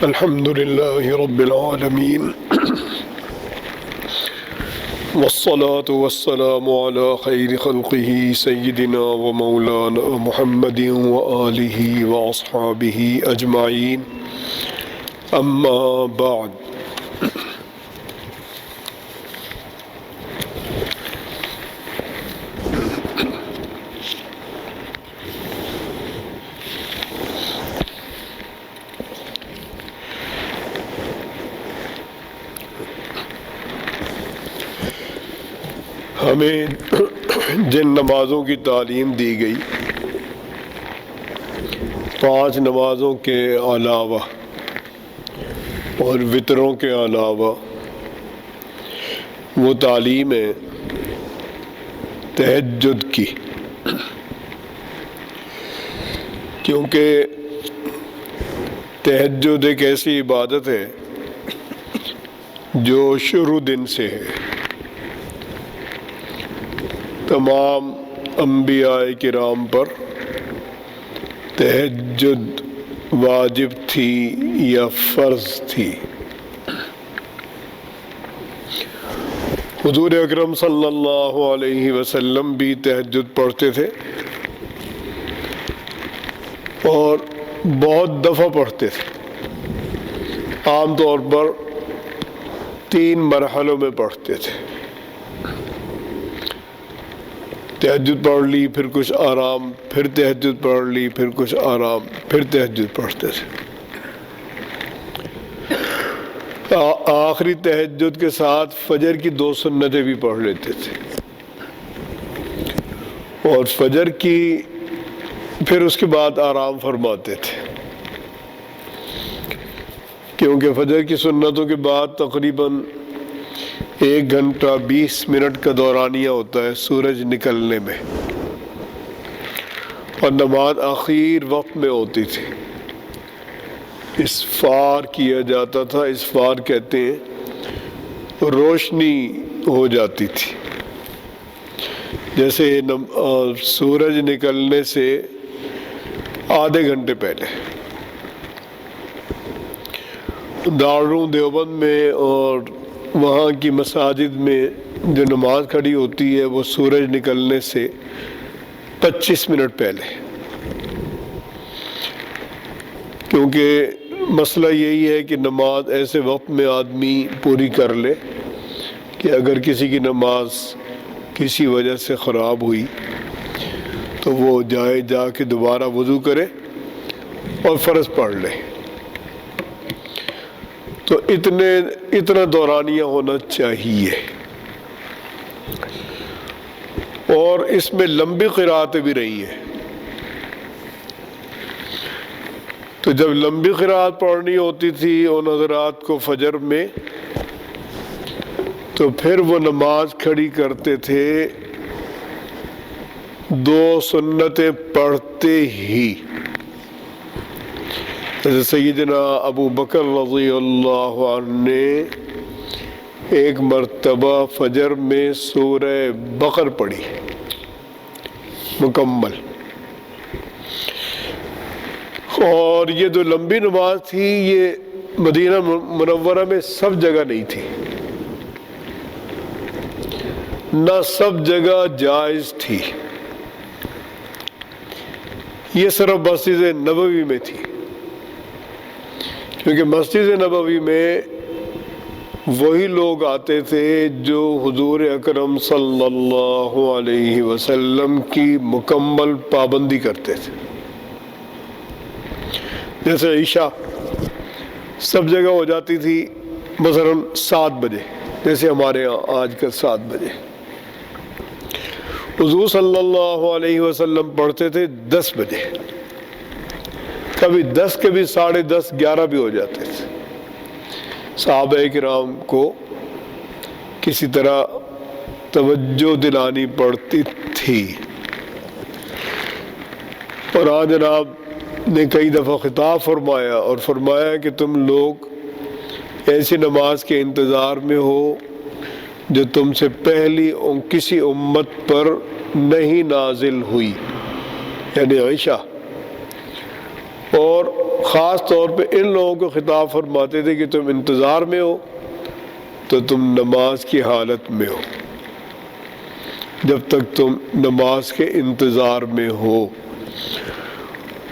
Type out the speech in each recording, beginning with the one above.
الحمد لله رب العالمين والصلاة والسلام على خير خلقه سيدنا ومولانا محمد وآله وأصحابه أجمعين أما بعد ہمیں جن نمازوں کی تعلیم دی گئی 5 نمازوں کے علاوہ اور وطروں کے علاوہ وہ تعلیم ہے تہجد کی، کیونکہ تہجد ایک ایسی عبادت ہے جو شروع دن سے ہے۔ تمام انبیاء کرام پر تہجد واجب تھی یا فرض تھی۔ حضور اکرم صلی اللہ علیہ وسلم بھی تہجد پڑھتے تھے اور بہت دفعہ پڑھتے تھے، عام طور پر 3 مرحلوں میں پڑھتے تھے۔ تہجد پڑھ لی، پھر کچھ آرام، پھر تہجد پڑھ لی، پھر کچھ آرام، پھر تہجد پڑھتے تھے۔ آخری تہجد کے ساتھ فجر کی 2 سنتیں بھی پڑھ لیتے تھے، اور فجر کی پھر اس کے بعد آرام فرماتے تھے، کیونکہ فجر کی سنتوں کے بعد تقریباً 1 گھنٹہ 20 منٹ کا دورانیہ ہوتا ہے سورج نکلنے میں، اور نماز آخر وقت میں ہوتی تھی۔ اسفار کیا جاتا تھا، اسفار کہتے ہیں روشنی ہو جاتی تھی، جیسے سورج نکلنے سے آدھے گھنٹے پہلے۔ دارالعلوم دیوبند میں اور وہاں کی مساجد میں جو نماز کھڑی ہوتی ہے وہ سورج نکلنے سے 25 منٹ پہلے، کیونکہ مسئلہ یہی ہے کہ نماز ایسے وقت میں آدمی پوری کر لے کہ اگر کسی کی نماز کسی وجہ سے خراب ہوئی تو وہ جا کے دوبارہ وضو کرے اور فرض پڑھ لے۔ تو اتنا دورانیہ ہونا چاہیے، اور اس میں لمبی قرأتیں بھی رہی ہیں۔ تو جب لمبی قرأت پڑھنی ہوتی تھی ان حضرات کو فجر میں، تو پھر وہ نماز کھڑی کرتے تھے 2 سنتیں پڑھتے ہی۔ جیسے سیدنا ابو بکر رضی اللہ عنہ نے ایک مرتبہ فجر میں سورہ بقر پڑھی مکمل، اور یہ جو لمبی نماز تھی یہ مدینہ منورہ میں سب جگہ نہیں تھی، نہ سب جگہ جائز تھی، یہ صرف مسجد نبوی میں تھی، کیونکہ مسجد نبوی میں وہی لوگ آتے تھے جو حضور اکرم صلی اللہ علیہ وسلم کی مکمل پابندی کرتے تھے۔ جیسے عشاء سب جگہ ہو جاتی تھی مثلاً 7 بجے، جیسے ہمارے یہاں آج کل 7 بجے، حضور صلی اللہ علیہ وسلم پڑھتے تھے 10 بجے، کبھی 10، کبھی 10:30، 11 بھی ہو جاتے تھے۔ صحابہ کرام کو کسی طرح توجہ دلانی پڑتی تھی، اور آج جناب نے کئی دفعہ خطاب فرمایا اور فرمایا کہ تم لوگ ایسی نماز کے انتظار میں ہو جو تم سے پہلی کسی امت پر نہیں نازل ہوئی، یعنی عشاء، اور خاص طور پہ ان لوگوں کو خطاب فرماتے تھے کہ تم انتظار میں ہو تو تم نماز کی حالت میں ہو، جب تک تم نماز کے انتظار میں ہو۔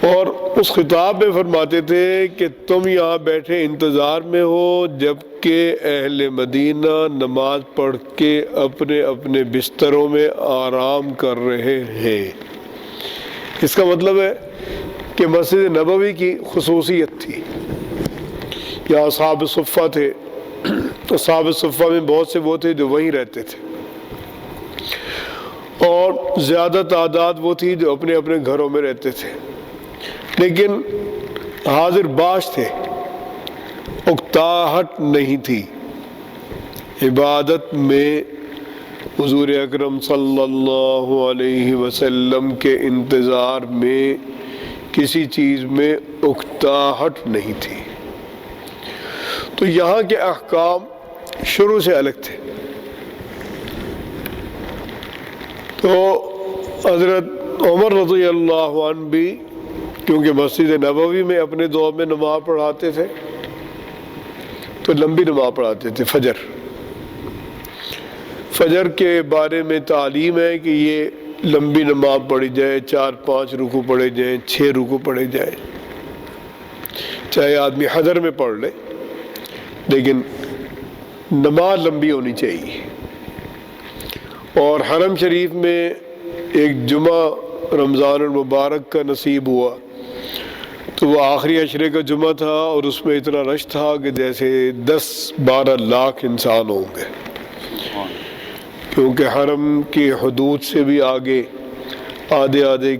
اور اس خطاب میں فرماتے تھے کہ تم یہاں بیٹھے انتظار میں ہو جبکہ اہل مدینہ نماز پڑھ کے اپنے اپنے بستروں میں آرام کر رہے ہیں۔ اس کا مطلب ہے کہ مسجد نبوی کی خصوصیت تھی، یہاں اصحاب صفہ تھے، اصحاب صفہ میں بہت سے وہ تھے جو وہیں رہتے تھے، اور زیادہ تعداد وہ تھی جو اپنے اپنے گھروں میں رہتے تھے، لیکن حاضر باش تھے، اکتاہٹ نہیں تھی۔ عبادت میں حضور اکرم صلی اللہ علیہ وسلم کے انتظار میں کسی چیز میں اکتاہٹ نہیں تھی۔ تو یہاں کے احکام شروع سے الگ تھے۔ تو حضرت عمر رضی اللہ عنہ بھی کیونکہ مسجد نبوی میں اپنے دور میں نماز پڑھاتے تھے تو لمبی نماز پڑھاتے تھے۔ فجر کے بارے میں تعلیم ہے کہ یہ لمبی نماز پڑھی جائے، 4-5 رکوع پڑھے جائیں، 6 رکوع پڑھے جائیں، چاہے آدمی حضر میں پڑھ لے، لیکن نماز لمبی ہونی چاہیے۔ اور حرم شریف میں ایک جمعہ رمضان المبارک کا نصیب ہوا تو وہ آخری عشرے کا جمعہ تھا، اور اس میں اتنا رش تھا کہ جیسے 10-12 لاکھ انسان ہوں گے، کیونکہ حرم کی حدود سے بھی آگے آدھے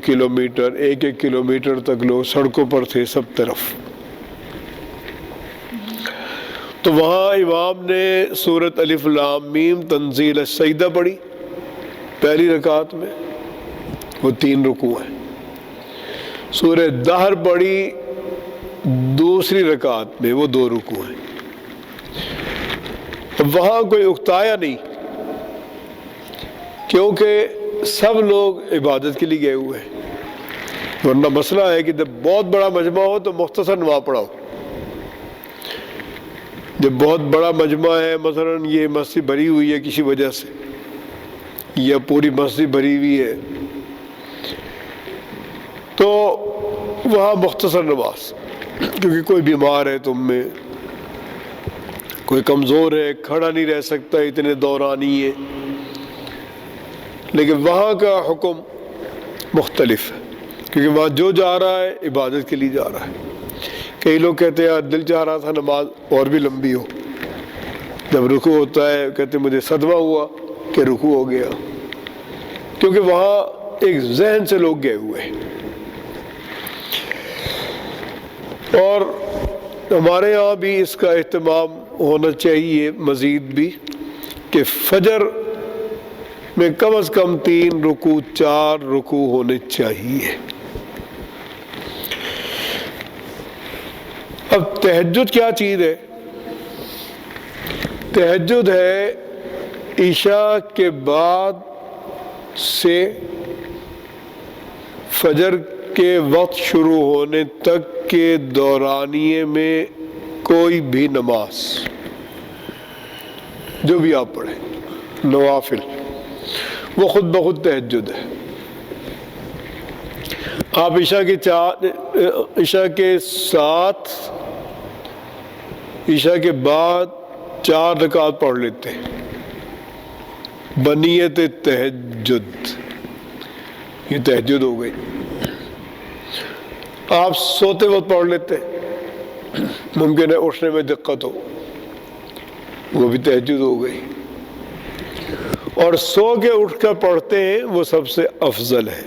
کلومیٹر 1 کلومیٹر تک لوگ سڑکوں پر تھے سب طرف۔ تو وہاں امام نے سورۃ الف لام میم تنزیل السجدہ پڑھی پہلی رکعت میں، وہ 3 رکوع ہیں۔ سورہ دہر پڑھی دوسری رکعت میں، وہ 2 رکوع ہیں۔ وہاں کوئی اکتایا نہیں، کیونکہ سب لوگ عبادت کے لیے گئے ہوئے ہیں۔ ورنہ مسئلہ ہے کہ جب بہت بڑا مجمع ہو تو مختصر نماز پڑھاؤ۔ جب بہت بڑا مجمع ہے، مثلا یہ مسجد بھری ہوئی ہے کسی وجہ سے، یا پوری مسجد بھری ہوئی ہے، تو وہاں مختصر نماز، کیونکہ کوئی بیمار ہے تم میں، کوئی کمزور ہے، کھڑا نہیں رہ سکتا، اتنے دورانی ہے، لیکن وہاں کا حکم مختلف ہے، کیونکہ وہاں جو جا رہا ہے عبادت کے لیے جا رہا ہے۔ کئی لوگ کہتے ہیں دل چاہ رہا تھا نماز اور بھی لمبی ہو، جب رکوع ہوتا ہے کہتے مجھے صدمہ ہوا کہ رکوع ہو گیا، کیونکہ وہاں ایک ذہن سے لوگ گئے ہوئے ہیں۔ اور ہمارے یہاں بھی اس کا اہتمام ہونا چاہیے مزید بھی، کہ فجر میں کم از کم 3 رکوع 4 رکوع ہونے چاہیے۔ اب تہجد کیا چیز ہے؟ تہجد ہے عشاء کے بعد سے فجر کے وقت شروع ہونے تک کے دورانیے میں کوئی بھی نماز جو بھی آپ پڑھیں، نوافل، وہ خود بخود تہجد ہے۔ آپ عشاء کے ساتھ عشاء کے بعد 4 رکعت پڑھ لیتے ہیں بنیت تہجد، یہ تہجد ہو گئی۔ آپ سوتے وقت پڑھ لیتے ہیں، ممکن ہے اٹھنے میں دقت ہو، وہ بھی تہجد ہو گئی۔ اور سو کے اٹھ کر پڑھتے ہیں، وہ سب سے افضل ہے،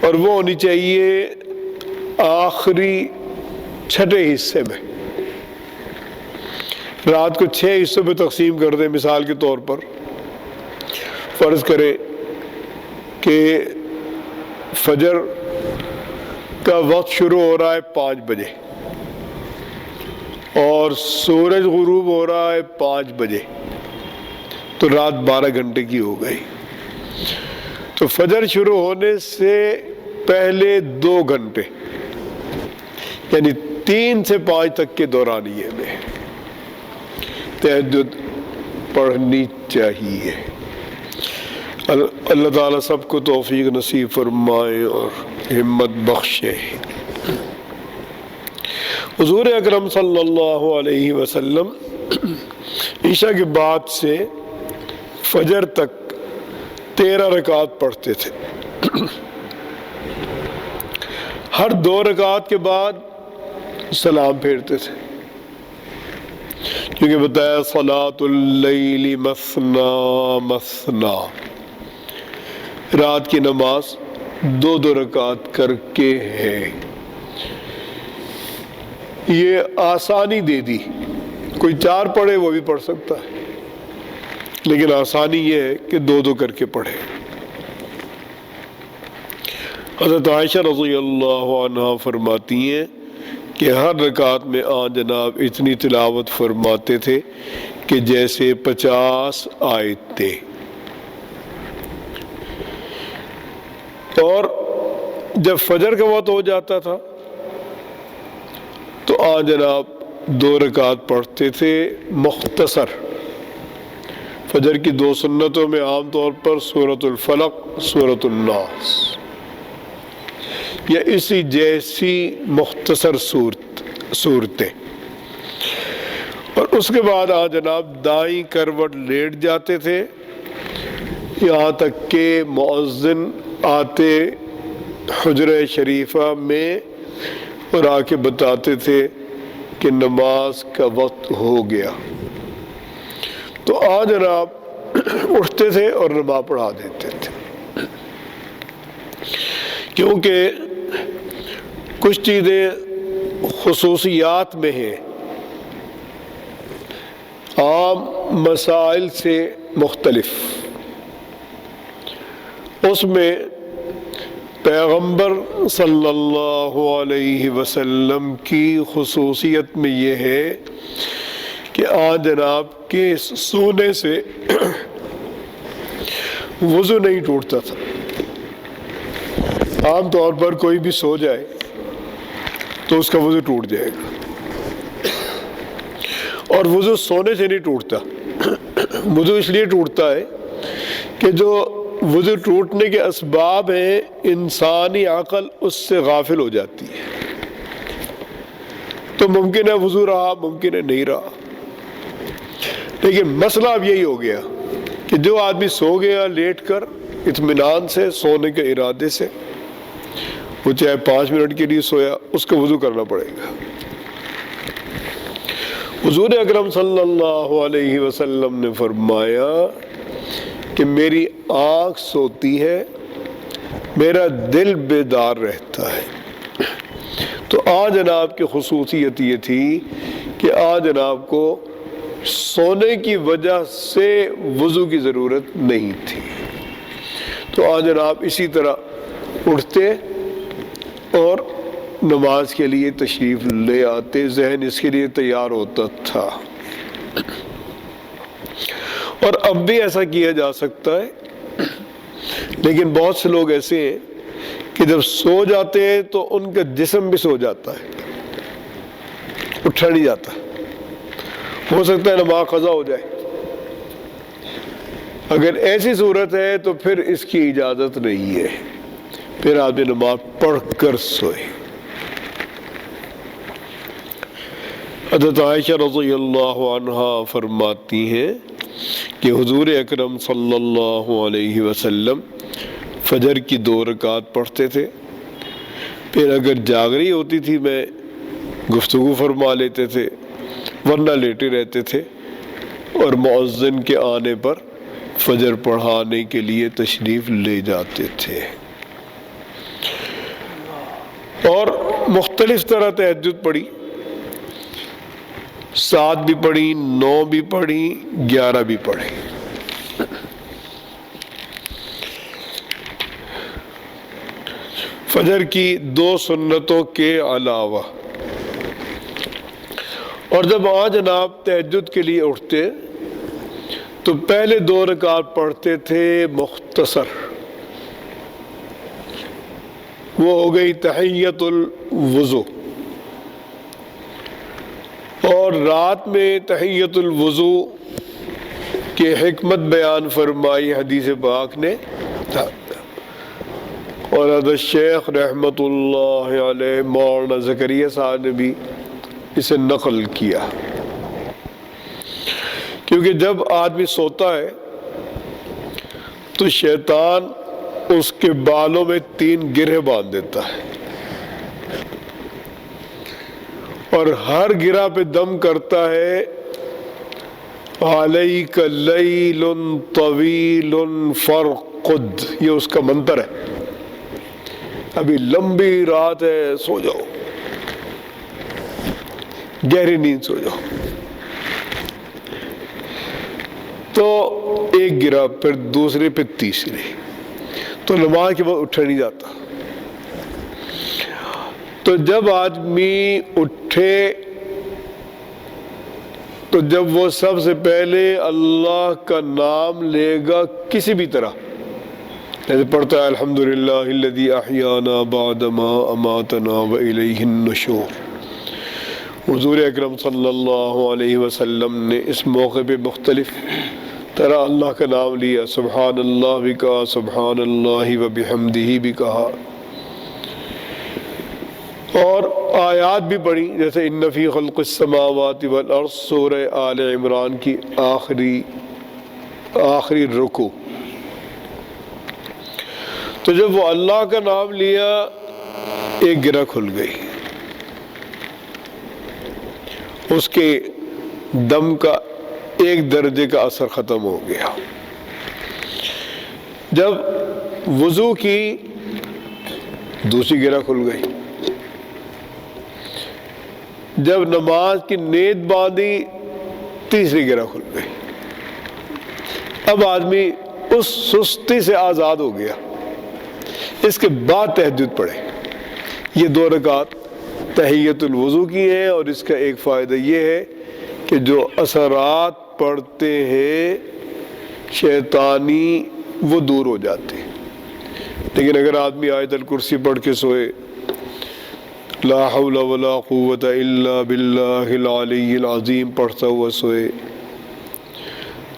اور وہ ہونی چاہیے آخری 6 حصے میں۔ رات کو 6 حصوں میں تقسیم کر دیں، مثال کے طور پر فرض کریں کہ فجر کا وقت شروع ہو رہا ہے 5 بجے اور سورج غروب ہو رہا ہے 5 بجے، تو رات 12 گھنٹے کی ہو گئی۔ تو فجر شروع ہونے سے پہلے 2 گھنٹے یعنی 3 سے 5 تک کے دورانیے میں تہجد پڑھنی چاہیے۔ اللہ تعالیٰ سب کو توفیق نصیب فرمائے اور ہمت بخشے۔ حضور اکرم صلی اللہ علیہ وسلم عشاء کے بعد سے فجر تک 13 رکعت پڑھتے تھے۔ ہر 2 رکعت کے بعد سلام پھیرتے تھے، کیونکہ بتایا صلاۃ اللیل مثنا مثنا، رات کی نماز 2 رکعت کر کے ہے۔ یہ آسانی دے دی، کوئی 4 پڑھے وہ بھی پڑھ سکتا ہے، لیکن آسانی یہ ہے کہ 2 کر کے پڑھے۔ حضرت عائشہ رضی اللہ عنہا فرماتی ہیں کہ ہر رکعت میں آن جناب اتنی تلاوت فرماتے تھے کہ جیسے 50 آیت تھے، اور جب فجر کا وقت ہو جاتا تھا تو آن جناب 2 رکعت پڑھتے تھے مختصر۔ فجر کی 2 سنتوں میں عام طور پر سورۃ الفلق، سورۃ الناس یا اسی جیسی مختصر صورتیں، اور اس کے بعد آن جناب دائیں کروٹ لیٹ جاتے تھے، یہاں تک کہ مؤذن آتے حجرہ شریفہ میں اور آ کے بتاتے تھے کہ نماز کا وقت ہو گیا، تو آ جناب اٹھتے تھے اور نماز پڑھا دیتے تھے۔ کیونکہ کچھ چیزیں خصوصیات میں ہیں، عام مسائل سے مختلف، اس میں پیغمبر صلی اللہ علیہ وسلم کی خصوصیت میں یہ ہے کہ آن جناب کے سونے سے وضو نہیں ٹوٹتا تھا۔ عام طور پر کوئی بھی سو جائے تو اس کا وضو ٹوٹ جائے گا، اور وضو سونے سے نہیں ٹوٹتا۔ وضو اس لیے ٹوٹتا ہے کہ جو وضو ٹوٹنے کے اسباب ہیں انسانی عقل اس سے غافل ہو جاتی ہے، تو ممکن ہے وضو رہا، ممکن ہے نہیں رہا، لیکن مسئلہ اب یہی ہو گیا کہ جو آدمی سو گیا لیٹ کر اطمینان سے سونے کے ارادے سے، وہ چاہے 5 منٹ کے لیے سویا، اس کو وضو کرنا پڑے گا۔ حضور اکرم صلی اللہ علیہ وسلم نے فرمایا کہ میری آنکھ سوتی ہے، میرا دل بیدار رہتا ہے۔ تو آج جناب کی خصوصیت یہ تھی کہ آج جناب کو سونے کی وجہ سے وضو کی ضرورت نہیں تھی، تو آج جناب اسی طرح اٹھتے اور نماز کے لیے تشریف لے آتے، ذہن اس کے لیے تیار ہوتا تھا۔ اور اب بھی ایسا کیا جا سکتا ہے، لیکن بہت سے لوگ ایسے ہیں کہ جب سو جاتے ہیں تو ان کا جسم بھی سو جاتا ہے، اٹھا نہیں جاتا، ہو سکتا ہے نماز قضا ہو جائے۔ اگر ایسی صورت ہے تو پھر اس کی اجازت نہیں ہے، پھر آدمی نماز پڑھ کر سوئے۔ حضرت عائشہ رضی اللہ عنہا فرماتی ہیں کہ حضور اکرم صلی اللہ علیہ وسلم فجر کی 2 رکعت پڑھتے تھے، پھر اگر جاگری ہوتی تھی میں گفتگو فرما لیتے تھے، ورنہ لیٹے رہتے تھے، اور مؤذن کے آنے پر فجر پڑھانے کے لیے تشریف لے جاتے تھے۔ اور مختلف طرح تہجد پڑھی، 7 بھی پڑھی، 9 بھی پڑھی، 11 بھی پڑھی۔ فجر کی 2 سنتوں کے علاوہ، اور جب آج جناب تہجد کے لیے اٹھتے تو پہلے 2 رکعت پڑھتے تھے مختصر، وہ ہو گئی تحیۃ الوضو. اور رات میں تحیۃ الوضو کی حکمت بیان فرمائی حدیث پاک نے، اور حضرت شیخ رحمت اللہ علیہ مولانا زکریا صاحب نے بھی اسے نقل کیا. کیونکہ جب آدمی سوتا ہے تو شیطان اس کے بالوں میں 3 گرہ باندھ دیتا ہے، اور ہر گرہ پہ دم کرتا ہے علیک لیل طویل فرقد. یہ اس کا منتر ہے، ابھی لمبی رات ہے، سو جاؤ، گہری نیند سو جاؤ. تو ایک گرہ، پھر دوسرے، پہ تیسری، تو نماز کے بعد اٹھا نہیں جاتا. تو جب آدمی اٹھے تو جب وہ سب سے پہلے اللہ کا نام لے گا کسی بھی طرح، جیسے پڑھتا ہے الحمدللہ الذی احیانا بعد ما اماتنا والیہ النشور. حضور اکرم صلی اللہ علیہ وسلم نے اس موقع پہ مختلف طرح اللہ کا نام لیا، سبحان اللہ بھی کہا، سبحان اللہ وبحمدہ بھی کہا، اور آیات بھی پڑھی، جیسے ان فی خلق السماوات والارض، سورہ آل عمران کی آخری رکوع. تو جب وہ اللہ کا نام لیا ایک گرہ کھل گئی، اس کے دم کا 1 درجے کا اثر ختم ہو گیا. جب وضو کی دوسری گرہ کھل گئی، جب نماز کی نیت باندھی تیسری گرہ کھل گئی. اب آدمی اس سستی سے آزاد ہو گیا. اس کے بعد تہجد پڑھے. یہ 2 رکعت تحیۃ الوضو کی ہیں، اور اس کا ایک فائدہ یہ ہے کہ جو اثرات پڑھتے ہیں شیطانی وہ دور ہو جاتے ہیں. لیکن اگر آدمی آیت الکرسی پڑھ کے سوئے، لا حول ولا قوت الا باللہ العلی العظیم پڑھتا ہوا سوئے،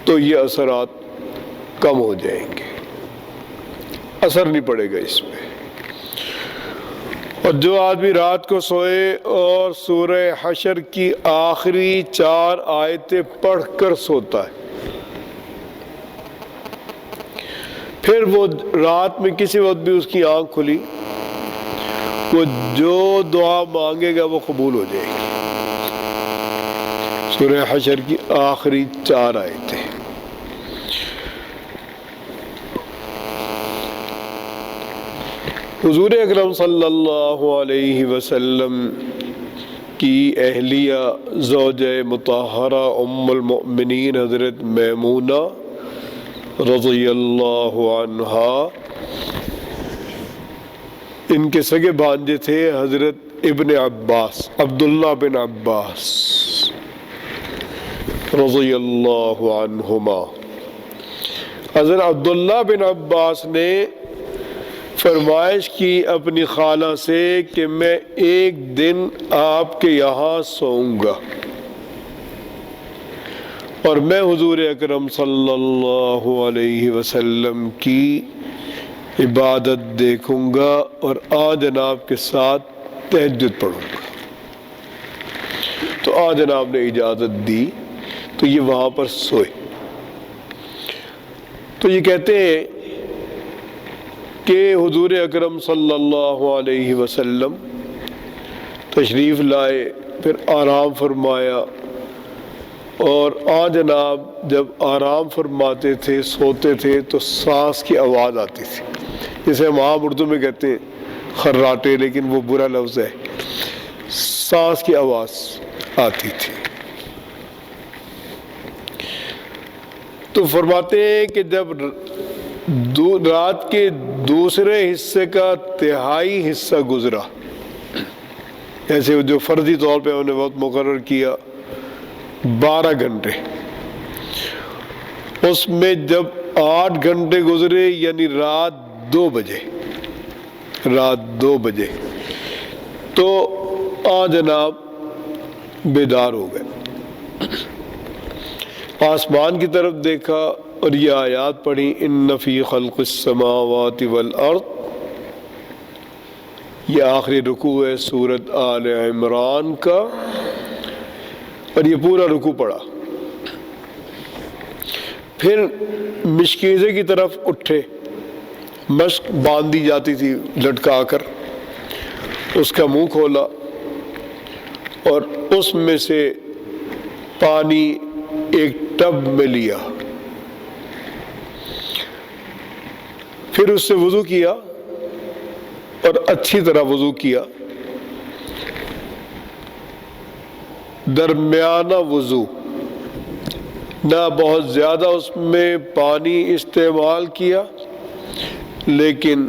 تو یہ اثرات کم ہو جائیں گے، اثر نہیں پڑے گا اس میں. اور جو آدمی رات کو سوئے اور سورہ حشر کی آخری 4 آیتیں پڑھ کر سوتا ہے، پھر وہ رات میں کسی وقت بھی اس کی آنکھ کھلی، وہ جو دعا مانگے گا وہ قبول ہو جائے گی. سورہ حشر کی آخری 4 آیتیں. حضور اکرم صلی اللہ علیہ وسلم کی اہلیہ زوجہ مطہرہ ام المؤمنین حضرت میمونہ رضی اللہ عنہا، ان کے سگے بھانجے تھے حضرت ابن عباس، عبداللہ بن عباس رضی اللہ عنہما. حضرت عبداللہ بن عباس نے فرمائش کی اپنی خالہ سے کہ میں ایک دن آپ کے یہاں سوؤں گا، اور میں حضور اکرم صلی اللہ علیہ وسلم کی عبادت دیکھوں گا، اور آج جناب کے ساتھ تہجد پڑھوں گا. تو آج جناب نے اجازت دی تو یہ وہاں پر سوئے. تو یہ کہتے ہیں کہ حضور اکرم صلی اللہ علیہ وسلم تشریف لائے، پھر آرام فرمایا، اور جناب جب آرام فرماتے تھے سوتے تھے تو سانس کی آواز آتی تھی، جسے ہم عام اردو میں کہتے ہیں خراٹے، لیکن وہ برا لفظ ہے. سانس کی آواز آتی تھی. تو فرماتے ہیں کہ جب رات کے دوسرے حصے کا 1/3 حصہ گزرا، ایسے جو فرضی طور پہ انہوں نے وقت مقرر کیا 12 گھنٹے، اس میں جب 8 گھنٹے گزرے یعنی رات 2 بجے، رات 2 بجے، تو جناب بیدار ہو گئے، آسمان کی طرف دیکھا اور یہ آیات پڑھی، ان فی خلق السماوات والارض، یہ آخری رکوع ہے سورۃ آل عمران کا، اور یہ پورا رکوع پڑھا۔ پھر مشکیزے کی طرف اٹھے، مشک باندھ دی جاتی تھی لٹکا کر، اس کا منہ کھولا اور اس میں سے پانی ایک ٹب میں لیا، پھر اس سے وضو کیا اور اچھی طرح وضو کیا، درمیانہ وضو، نہ بہت زیادہ اس میں پانی استعمال کیا، لیکن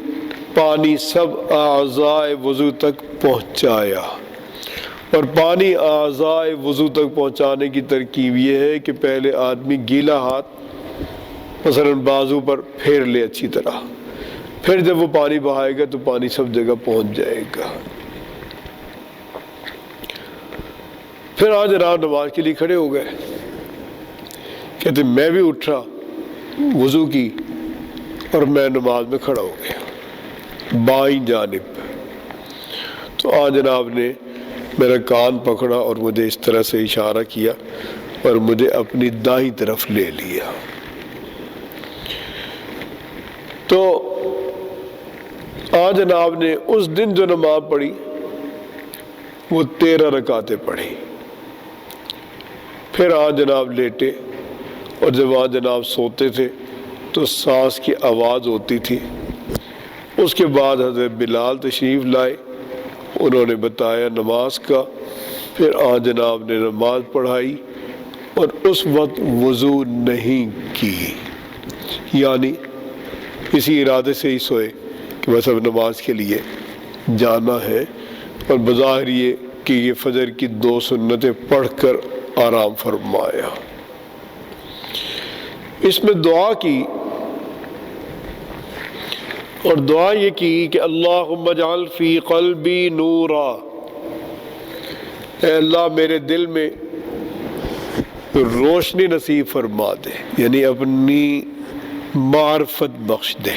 پانی سب اعضاء وضو تک پہنچایا۔ اور پانی اعضاء وضو تک پہنچانے کی ترکیب یہ ہے کہ پہلے آدمی گیلا ہاتھ مثلا بازو پر پھیر لے اچھی طرح، پھر جب وہ پانی بہائے گا تو پانی سب جگہ پہنچ جائے گا۔ پھر آج رات نماز کے لیے کھڑے ہو گئے، کہتے میں بھی اٹھا، وضو کی اور میں نماز میں کھڑا ہو گیا بائیں جانب۔ تو جناب نے میرا کان پکڑا اور مجھے اس طرح سے اشارہ کیا اور مجھے اپنی دائیں طرف لے لیا۔ تو جناب نے اس دن جو نماز پڑھی وہ 13 رکعتیں پڑھی۔ پھر جناب لیٹے، اور جب جناب سوتے تھے تو سانس کی آواز ہوتی تھی۔ اس کے بعد حضرت بلال تشریف لائے، انہوں نے بتایا نماز کا، پھر جناب نے نماز پڑھائی اور اس وقت وضو نہیں کی، یعنی اسی ارادے سے ہی سوئے کہ بس اب نماز کے لیے جانا ہے، اور بظاہر یہ کہ یہ فجر کی 2 سنتیں پڑھ کر آرام فرمایا۔ اس میں دعا کی، اور دعا یہ کی کہ اللہم اجعل فی قلبی نورا، اے اللہ میرے دل میں روشنی نصیب فرما دے، یعنی اپنی معرفت بخش دے۔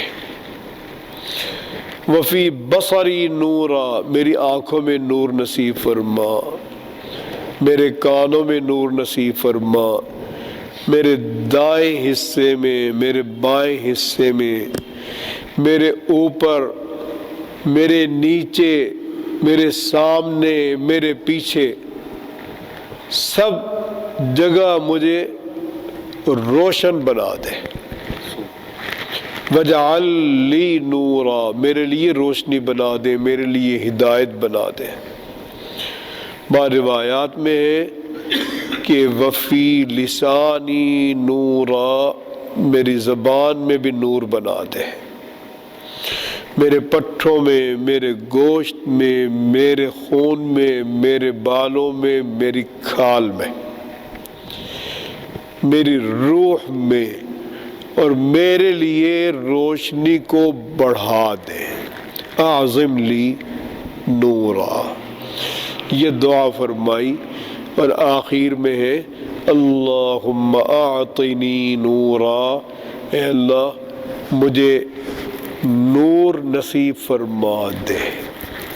وفی بصری نورا، میری آنکھوں میں نور نصیب فرما، میرے کانوں میں نور نصیب فرما، میرے دائیں حصے میں، میرے بائیں حصے میں، میرے اوپر، میرے نیچے، میرے سامنے، میرے پیچھے، سب جگہ مجھے روشن بنا دے۔ وجعل لی نورا، میرے لیے روشنی بنا دے، میرے لیے ہدایت بنا دے۔ بعض روایات میں ہے کہ وفی لسانی نورا، میری زبان میں بھی نور بنا دے، میرے پٹھوں میں، میرے گوشت میں، میرے خون میں، میرے بالوں میں، میری کھال میں، میری روح میں، اور میرے لیے روشنی کو بڑھا دے۔ اعظم لی نورا، یہ دعا فرمائی، اور آخر میں ہے اللہم اعطنی نورا، اے اللہ مجھے نور نصیب فرما دے،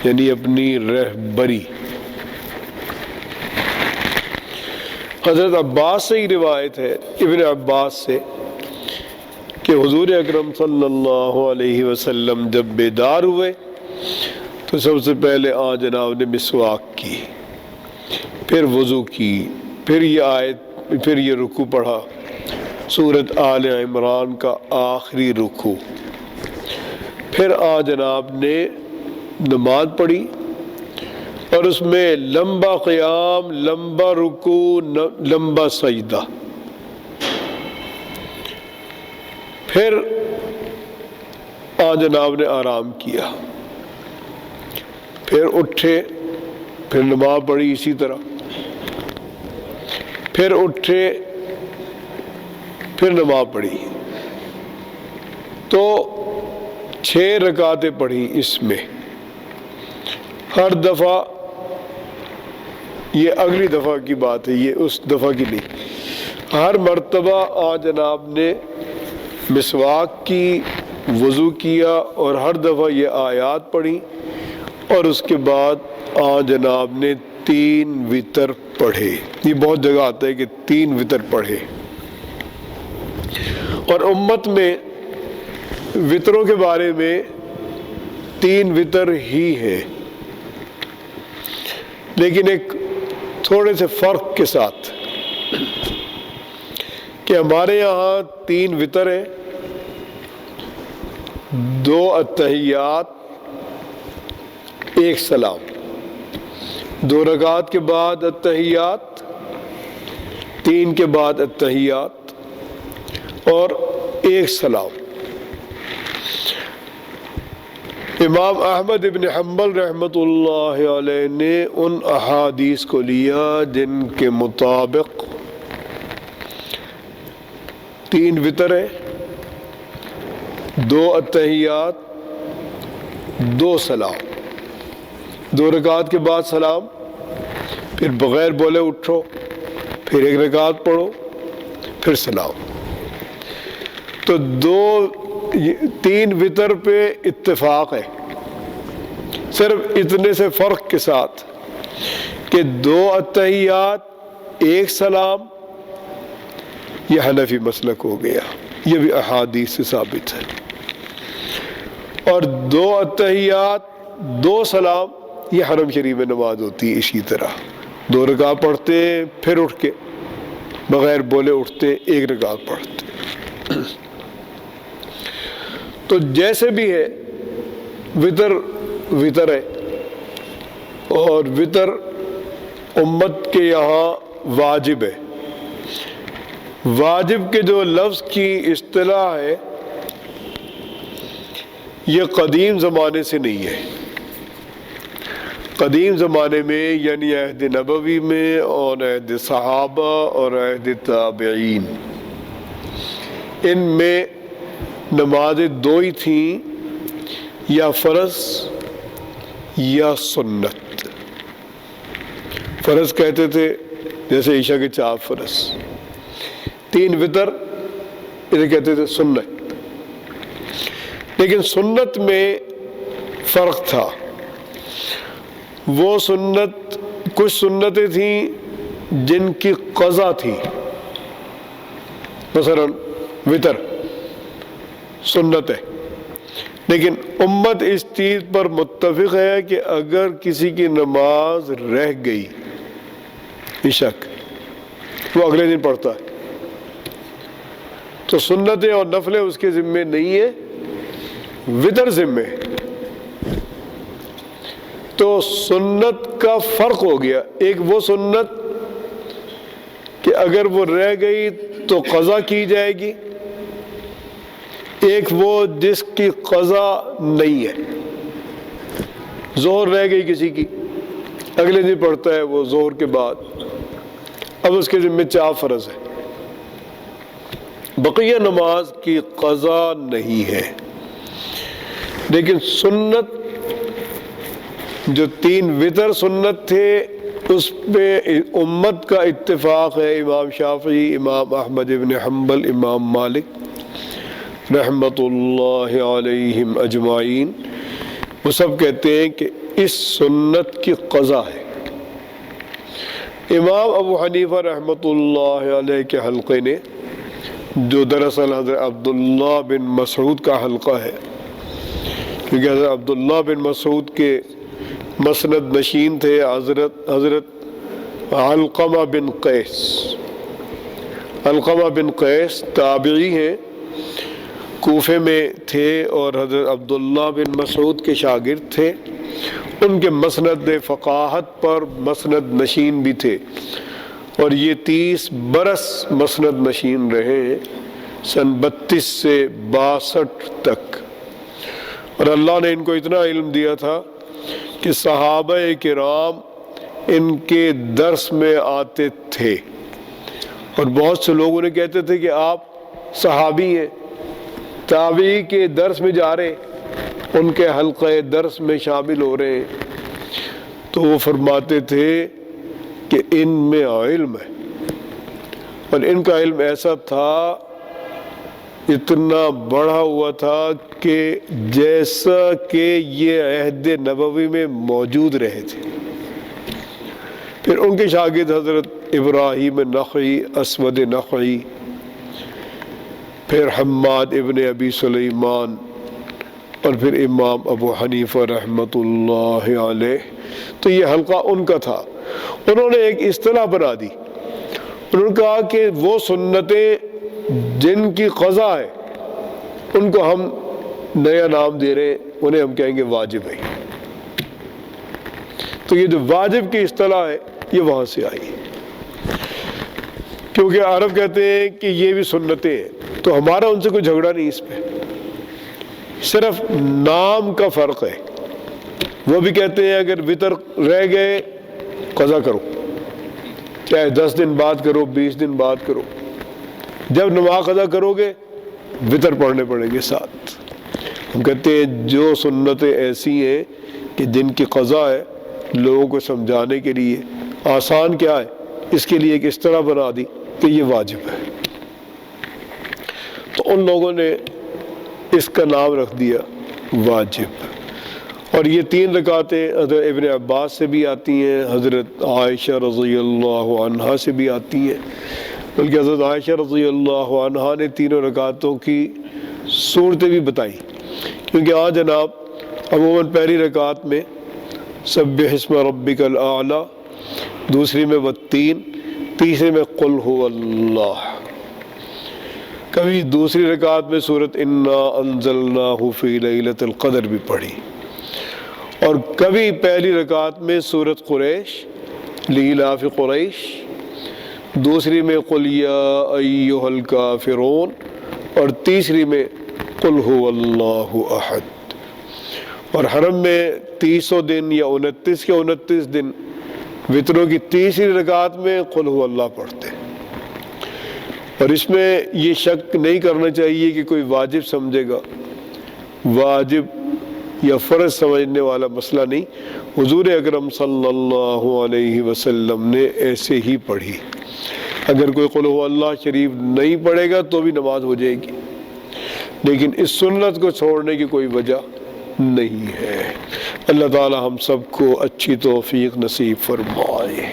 یعنی اپنی رہبری۔ حضرت عباس سے ہی روایت ہے، ابن عباس سے، کہ حضور اکرم صلی اللہ علیہ وسلم جب بیدار ہوئے تو سب سے پہلے جناب نے مسواک کی، پھر وضو کی، پھر یہ آیت، پھر یہ رکوع پڑھا، سورۃ آل عمران کا آخری رکوع، پھر جناب نے نماز پڑھی، اور اس میں لمبا قیام، لمبا رکوع، لمبا سجدہ، پھر جناب نے آرام کیا، پھر اٹھے، پھر نماز پڑھی اسی طرح، پھر اٹھے، پھر نماز پڑھی۔ تو 6 رکعتیں پڑھی اس میں، ہر دفعہ، یہ اگلی دفعہ کی بات ہے، یہ اس دفعہ کی نہیں، ہر مرتبہ آن جناب نے مسواک کی، وضو کیا اور ہر دفعہ یہ آیات پڑھی، اور اس کے بعد آن جناب نے 3 وتر پڑھے۔ یہ بہت جگہ آتا ہے کہ 3 وتر پڑھے، اور امت میں وتروں کے بارے میں 3 وتر ہی ہے، لیکن ایک تھوڑے سے فرق کے ساتھ کہ ہمارے یہاں 3 وتر ہیں، 2 اتحیات، 1 سلام، 2 رکعات کے بعد اتحیات، 3 کے بعد اتحیات اور 1 سلام۔ امام احمد ابن حنبل رحمۃ اللہ علیہ نے ان احادیث کو لیا جن کے مطابق 3 وتر ہیں، 2 اتحیات، 2 سلام، 2 رکعات کے بعد سلام، پھر بغیر بولے اٹھو، پھر 1 رکعت پڑھو، پھر سلام۔ تو 3 وتر پہ اتفاق ہے، صرف اتنے سے فرق کے ساتھ کہ 2 اتحیات، 1 سلام، یہ حنفی مسلک ہو گیا، یہ بھی احادیث سے ثابت ہے، اور 2 اتحیات، 2 سلام، یہ حرم شریف میں نماز ہوتی ہے اسی طرح، 2 رکعت پڑھتے پھر اٹھ کے بغیر بولے اٹھتے 1 رکعت پڑھتے۔ تو جیسے بھی ہے وتر وتر ہے، اور وتر امت کے یہاں واجب ہے۔ واجب کے جو لفظ کی اصطلاح ہے یہ قدیم زمانے سے نہیں ہے، قدیم زمانے میں یعنی عہد نبوی میں اور عہد صحابہ اور عہد تابعین، ان میں نمازیں 2 ہی تھیں، یا فرض یا سنت۔ فرض کہتے تھے جیسے عشاء کے 4 فرض، 3 وتر اسے کہتے تھے سنت۔ لیکن سنت میں فرق تھا، وہ سنت، کچھ سنتیں تھیں جن کی قضا تھی، مثلا وتر سنت ہے، لیکن امت اس چیز پر متفق ہے کہ اگر کسی کی نماز رہ گئی عشاء کی، وہ اگلے دن پڑھتا ہے، تو سنتیں اور نفلیں اس کے ذمے نہیں ہے، وتر ذمے۔ تو سنت کا فرق ہو گیا، ایک وہ سنت کہ اگر وہ رہ گئی تو قضا کی جائے گی، ایک وہ جس کی قضا نہیں ہے، ظہر رہ گئی کسی کی، اگلے دن پڑھتا ہے وہ ظہر کے بعد، اب اس کے ذمہ 4 فرض ہے، بقیہ نماز کی قضا نہیں ہے۔ لیکن سنت جو 3 وتر سنت تھے اس پہ امت کا اتفاق ہے، امام شافعی، امام احمد ابن حنبل، امام مالک رحمت اللہ علیہم اجمعین، وہ سب کہتے ہیں کہ اس سنت کی قضا ہے۔ امام ابو حنیفہ رحمت اللہ علیہ کے حلقے نے، جو دراصل حضرت عبداللہ بن مسعود کا حلقہ ہے، کیونکہ حضرت عبداللہ بن مسعود کے مسند نشین تھے حضرت علقمہ بن قیس۔ علقمہ بن قیس تابعی ہیں، کوفے میں تھے اور حضرت عبداللہ بن مسعود کے شاگرد تھے، ان کے مسند فقاہت پر مسند نشین بھی تھے، اور یہ 30 برس مسند نشین رہے ہیں، سن 32 سے 62 تک۔ اور اللہ نے ان کو اتنا علم دیا تھا کہ صحابہ کرام ان کے درس میں آتے تھے، اور بہت سے لوگ انہیں کہتے تھے کہ آپ صحابی ہیں، تابعی کے درس میں جا رہے، ان کے حلقہ درس میں شامل ہو رہے ہیں تو وہ فرماتے تھے کہ ان میں علم ہے، اور ان کا علم ایسا تھا، اتنا بڑھا ہوا تھا کہ جیسا کہ یہ عہد نبوی میں موجود رہے تھے۔ پھر ان کے شاگرد حضرت ابراہیم نخعی، اسود نخعی، پھر حماد ابن ابی سلیمان، اور پھر امام ابو حنیفہ رحمۃ اللہ علیہ۔ تو یہ حلقہ ان کا تھا۔ انہوں نے ایک اصطلاح بنا دی، انہوں نے کہا کہ وہ سنتیں جن کی قضا ہے ان کو ہم نیا نام دے رہے ہیں، انہیں ہم کہیں گے واجب ہے۔ تو یہ جو واجب کی اصطلاح ہے یہ وہاں سے آئی، کیونکہ عرب کہتے ہیں کہ یہ بھی سنتیں ہیں، تو ہمارا ان سے کوئی جھگڑا نہیں اس پہ، صرف نام کا فرق ہے۔ وہ بھی کہتے ہیں اگر وتر رہ گئے قضا کرو، چاہے 10 دن بعد کرو، 20 دن بعد کرو، جب نماز قضا کرو گے وتر پڑھنے پڑیں گے ساتھ۔ ہم کہتے ہیں جو سنتیں ایسی ہیں کہ جن کی قضا ہے، لوگوں کو سمجھانے کے لیے آسان کیا ہے، اس کے لیے ایک اس طرح بنا دی کہ یہ واجب ہے، تو ان لوگوں نے اس کا نام رکھ دیا واجب۔ اور یہ 3 رکعتیں حضرت ابن عباس سے بھی آتی ہیں، حضرت عائشہ رضی اللہ عنہا سے بھی آتی ہیں، بلکہ حضرت عائشہ رضی اللہ عنہا نے 3 رکعتوں کی صورتیں بھی بتائیں، کیونکہ آج جناب عموماً پہلی رکعت میں سبح اسم ربک الاعلی، دوسری میں والتین، تیسری میں قل هو اللہ، کبھی دوسری رکعت میں سورۃ انا انزلناہ فی لیلۃ القدر بھی پڑھی، اور کبھی پہلی رکعت میں سورۃ قریش لإلاف قریش، دوسری میں قل یا ایھا الکافرون، اور تیسری میں قل هو اللہ احد۔ اور حرم میں 300 دن یا 29 کے 29 دن وتروں کی تیسری رکعت میں قل هو اللہ پڑھتے ہیں۔ اور اس میں یہ شک نہیں کرنا چاہیے کہ کوئی واجب سمجھے گا، واجب یا فرض سمجھنے والا مسئلہ نہیں، حضور اکرم صلی اللہ علیہ وسلم نے ایسے ہی پڑھی۔ اگر کوئی قل هو اللہ شریف نہیں پڑھے گا تو بھی نماز ہو جائے گی، لیکن اس سنت کو چھوڑنے کی کوئی وجہ نہیں ہے۔ اللہ تعالی ہم سب کو اچھی توفیق نصیب فرمائے۔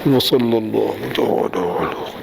وصلی اللہ تعالی علیہ